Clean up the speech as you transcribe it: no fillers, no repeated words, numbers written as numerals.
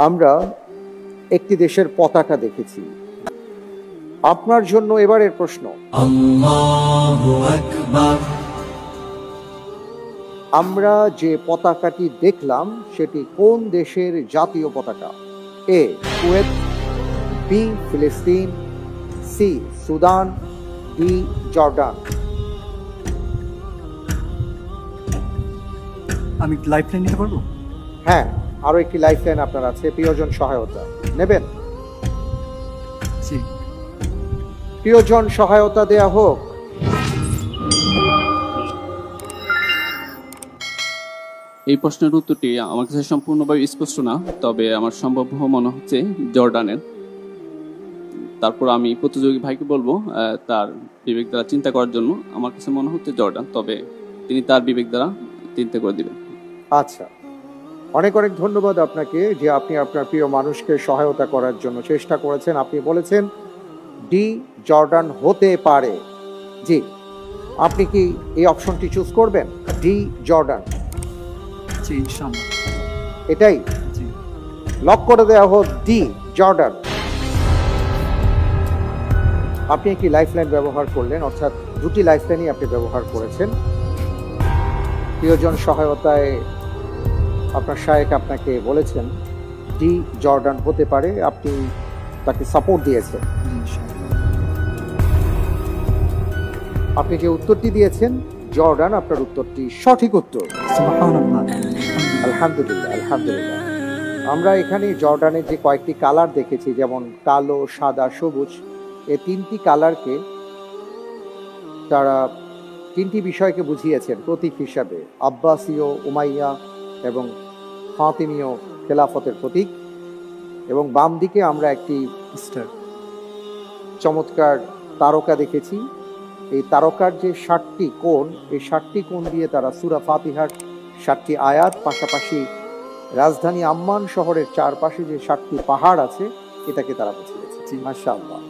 আমরা একটি দেশের পতাকা দেখেছি। আপনার জন্য এবারের প্রশ্ন, আল্লাহু আকবার। আমরা যে পতাকাটি দেখলাম সেটি কোন দেশের জাতীয় পতাকা? এ কুয়েত, বি ফিলিস্তিন, সি সুদান, ডি জর্ডান। আমি লাইফলাইন নিতে পারবো? হ্যাঁ, আরো একটি লাইফলাইন আপনার আছে, প্রিয়জন সহায়তা নেবেন? জি। প্রিয়জন সহায়তা দেয়া হোক। এই প্রশ্নের উত্তরটি আমার কাছে সম্পূর্ণভাবে স্পষ্ট না, তবে আমার সম্ভাব্য মনে হচ্ছে জর্ডানের। তারপর আমি প্রতিযোগী ভাইকে বলবো তার বিবেক দ্বারা চিন্তা করার জন্য। আমার কাছে মনে হচ্ছে জর্ডান, তবে তিনি তার বিবেক দ্বারা চিন্তা করে দিবেন। আচ্ছা, অনেক অনেক ধন্যবাদ আপনাকে যে আপনি আপনার প্রিয় মানুষকে সহায়তা করার জন্য চেষ্টা করেছেন। আপনি বলেছেন ডি জর্ডান হতে পারে। জি, আপনি কি এই অপশনটি চুজ করবেন, ডি জর্ডান? জি, ইনশাআল্লাহ। এটাই জি। লক করে দেওয়া হোক, ডি জর্ডান। আপনি একটি লাইফলাইন ব্যবহার করলেন, অর্থাৎ দুটি লাইফলাইনই আপনি ব্যবহার করেছেন। প্রিয়জন সহায়তায় আপনার শায়েখ আপনাকে বলেছেন ডি জর্ডান হতে পারে, আপনি তাকে সাপোর্ট দিয়েছেন। জি, ইনশাআল্লাহ। আপনি যে উত্তরটি দিয়েছেন জর্ডান, আপনার উত্তরটি সঠিক উত্তর। সুবহানাল্লাহ। আলহামদুলিল্লাহ, আলহামদুলিল্লাহ। আমরা এখানে জর্ডানের যে কয়েকটি কালার দেখেছি, যেমন কালো, সাদা, সবুজ, এই তিনটি কালারকে তারা তিনটি বিষয়কে বুঝিয়েছেন প্রতীক হিসাবে, আব্বাসীয়, উমাইয়া এবং ফাতিমীয় খেলাফতের প্রতীক। এবং বাম দিকে আমরা একটি স্টার। চমৎকার তারকা দেখেছি। এই তারকার যে 7টি কোণ, এই 7টি কোণ দিয়ে তারা সূরা ফাতিহার 7টি আয়াত, পাশাপাশি রাজধানী আম্মান শহরের চারপাশে যে 7টি পাহাড় আছে, এটাকে তারা বুঝিয়েছে। মাশাআল্লাহ।